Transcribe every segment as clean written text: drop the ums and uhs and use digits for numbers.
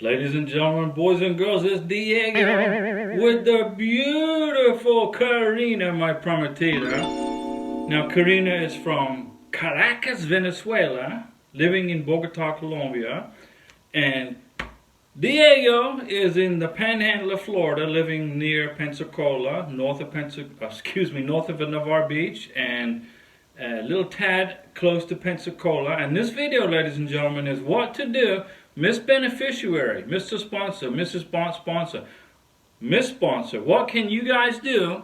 Ladies and gentlemen, boys and girls, it's Diego with the beautiful Karina, my prometida. Now, Karina is from Caracas, Venezuela, living in Bogota, Colombia, and Diego is in the Panhandle of Florida, living near Pensacola, north of Navarre Beach, and a little tad close to Pensacola. And this video, ladies and gentlemen, is what to do. Miss Beneficiary, Mr. Sponsor, Mrs. Sponsor, Miss Sponsor, what can you guys do?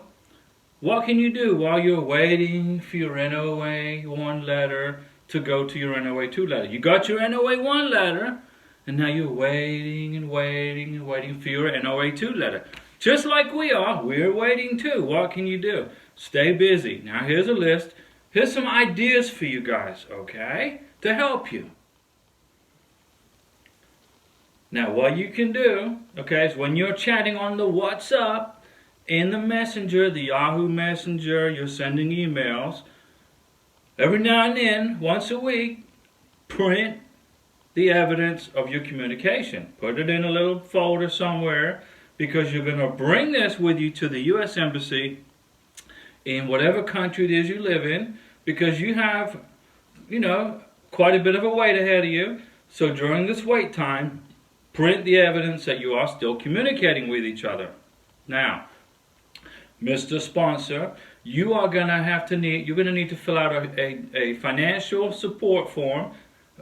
What can you do while you're waiting for your NOA 1 letter to go to your NOA 2 letter? You got your NOA 1 letter, and now you're waiting and waiting and waiting for your NOA 2 letter. Just like we are, we're waiting too. What can you do? Stay busy. Now here's a list. Here's some ideas for you guys, okay, to help you. Now what you can do, okay, is when you're chatting on the WhatsApp, in the Messenger, the Yahoo Messenger, you're sending emails, every now and then, once a week, print the evidence of your communication. Put it in a little folder somewhere, because you're going to bring this with you to the U.S. Embassy in whatever country it is you live in, because you have, quite a bit of a wait ahead of you. So during this wait time, print the evidence that you are still communicating with each other. Now, Mr. Sponsor, you're going to need to fill out a financial support form,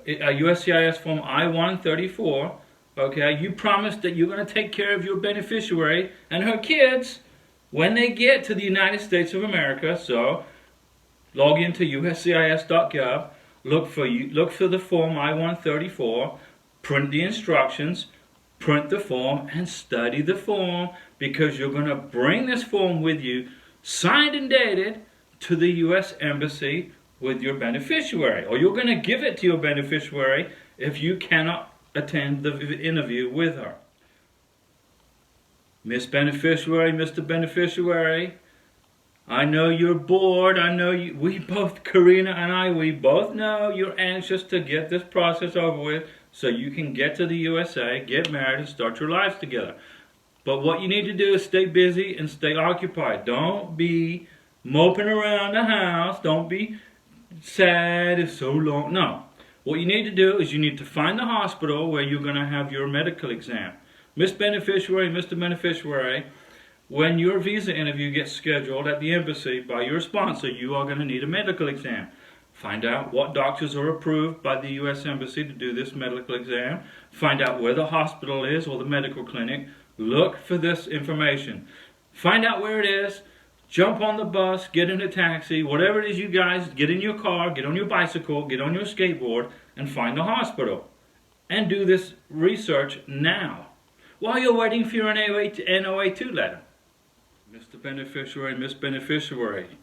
a USCIS form I-134. Okay, you promised that you're going to take care of your beneficiary and her kids when they get to the United States of America. So log into uscis.gov, look for the form I-134, print the instructions, print the form, and study the form, because you're going to bring this form with you, signed and dated, to the U.S. Embassy with your beneficiary. Or you're going to give it to your beneficiary if you cannot attend the interview with her. Miss Beneficiary, Mr. Beneficiary, I know you're bored. I know Karina and I, we both know you're anxious to get this process over with so you can get to the USA, get married, and start your lives together. But what you need to do is stay busy and stay occupied. Don't be moping around the house. Don't be sad, it's so long. No. What you need to do is you need to find the hospital where you're going to have your medical exam. Miss Beneficiary, Mr. Beneficiary, when your visa interview gets scheduled at the embassy by your sponsor, you are going to need a medical exam. Find out what doctors are approved by the U.S. Embassy to do this medical exam. Find out where the hospital is or the medical clinic. Look for this information. Find out where it is. Jump on the bus, get in a taxi, whatever it is you guys, get in your car, get on your bicycle, get on your skateboard, and find the hospital. And do this research now, while you're waiting for your NOA 2 letter. Mr. Beneficiary, Miss Beneficiary,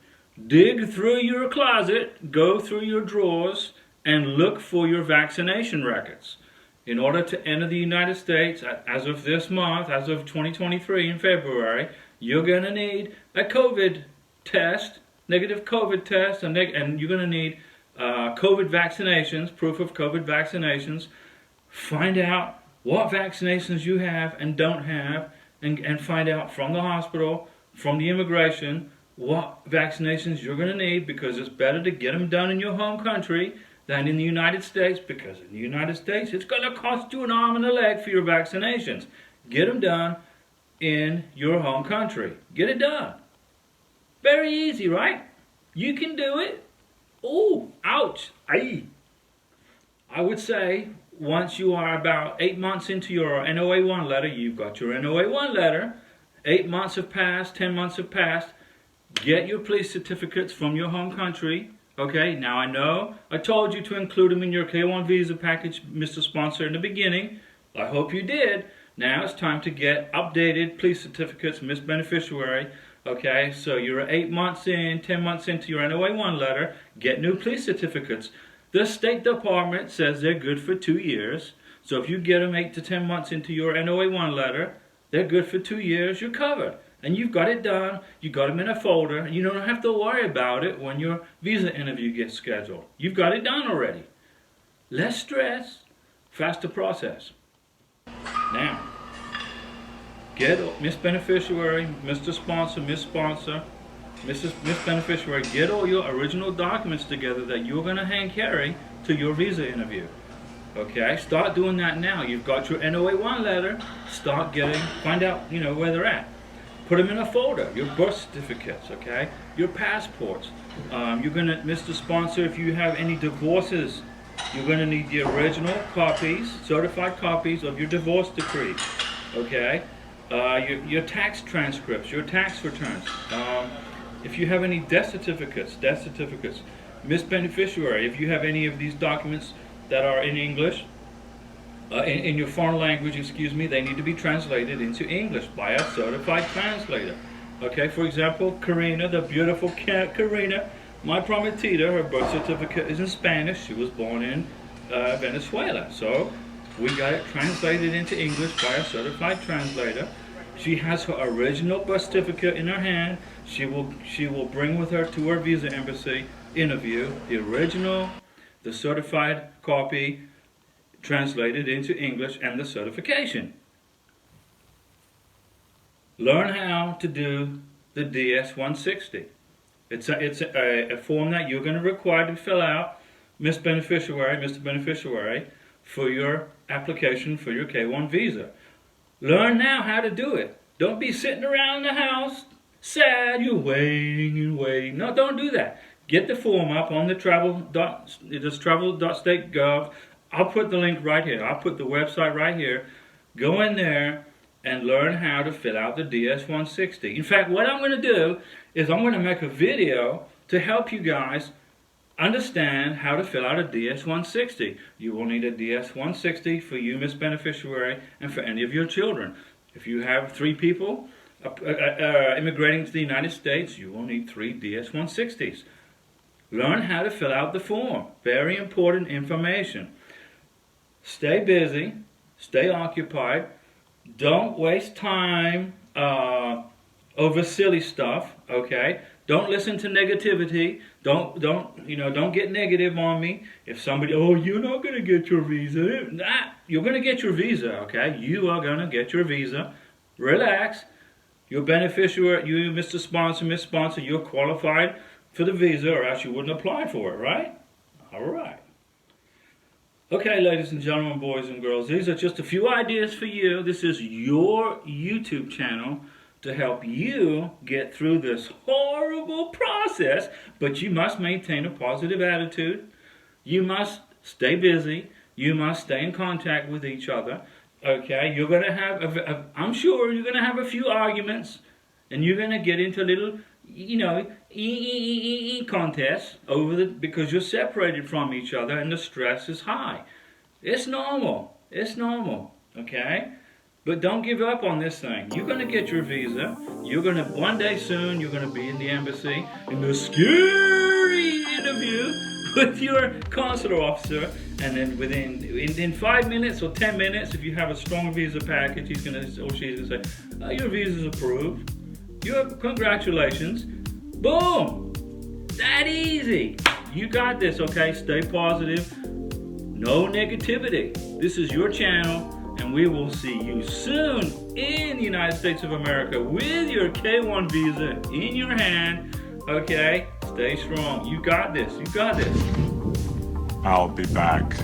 dig through your closet, go through your drawers, and look for your vaccination records. In order to enter the United States, as of this month, as of 2023 in February, you're going to need a COVID test, negative COVID test, and you're going to need COVID vaccinations, proof of COVID vaccinations. Find out what vaccinations you have and don't have, and find out from the hospital, from the immigration, what vaccinations you're going to need, because it's better to get them done in your home country than in the United States, because in the United States it's going to cost you an arm and a leg for your vaccinations. Get them done in your home country. Get it done. Very easy, right? You can do it. Oh, ouch. Aye. I would say once you are about 8 months into your NOA 1 letter, you've got your NOA 1 letter, 8 months have passed, 10 months have passed, get your police certificates from your home country. Okay, now I know I told you to include them in your K1 visa package, Mr. Sponsor, in the beginning. I hope you did. Now it's time to get updated police certificates, Miss Beneficiary. Okay, so you're 8 months in, 10 months into your NOA 1 letter, get new police certificates. The State Department says they're good for 2 years. So if you get them 8 to 10 months into your NOA 1 letter, they're good for 2 years, you're covered. And you've got it done, you got them in a folder, and you don't have to worry about it when your visa interview gets scheduled. You've got it done already. Less stress, faster process. Now, get Miss Beneficiary, Mr. Sponsor, Miss Sponsor, Miss Beneficiary, get all your original documents together that you're going to hand carry to your visa interview. Okay, start doing that now. You've got your NOA1 letter. Start find out, where they're at. Put them in a folder. Your birth certificates, okay? Your passports. You're gonna, Mr. Sponsor, if you have any divorces, you're gonna need the original copies, certified copies of your divorce decree, okay? Your tax transcripts, your tax returns. If you have any death certificates. Miss Beneficiary, if you have any of these documents that are in English, in your foreign language, they need to be translated into English by a certified translator. Okay, for example, Karina, the beautiful Karina, my prometida, her birth certificate is in Spanish. She was born in Venezuela. So we got it translated into English by a certified translator. She has her original birth certificate in her hand. She will bring with her to her visa embassy interview the original, the certified copy, translated into English, and the certification. Learn how to do the DS-160. It's a form that you're going to require to fill out, Miss Beneficiary, Mr. Beneficiary, for your application for your K-1 visa. Learn now how to do it. Don't be sitting around the house sad, you're waiting and waiting. No, don't do that. Get the form up on the travel.state.gov. I'll put the link right here. I'll put the website right here. Go in there and learn how to fill out the DS-160. In fact, what I'm going to do is I'm going to make a video to help you guys understand how to fill out a DS-160. You will need a DS-160 for you, Miss Beneficiary, and for any of your children. If you have 3 people immigrating to the United States, you will need 3 DS-160s. Learn how to fill out the form. Very important information. Stay busy, stay occupied, don't waste time over silly stuff, okay? Don't listen to negativity. Don't get negative on me. If somebody, oh, you're not going to get your visa. Nah, you're going to get your visa, okay? You are going to get your visa. Relax. Your beneficiary, you, Mr. Sponsor, Miss Sponsor, you're qualified for the visa, or else you wouldn't apply for it, right? All right. Okay, ladies and gentlemen, boys and girls, these are just a few ideas for you. This is your YouTube channel to help you get through this horrible process, but you must maintain a positive attitude. You must stay busy. You must stay in contact with each other. Okay, you're going to have, I'm sure you're going to have a few arguments, and you're going to get into little, contests because you're separated from each other and the stress is high. It's normal. It's normal. Okay? But don't give up on this thing. You're going to get your visa. You're going to, one day soon, you're going to be in the embassy in the scary interview with your consular officer, and then within 5 minutes or 10 minutes, if you have a strong visa package, he's going to, or she's going to say, your visa's approved. Congratulations. Boom! That easy. You got this, okay? Stay positive. No negativity. This is your channel, and we will see you soon in the United States of America with your K-1 visa in your hand. Okay? Stay strong. You got this. You got this. I'll be back.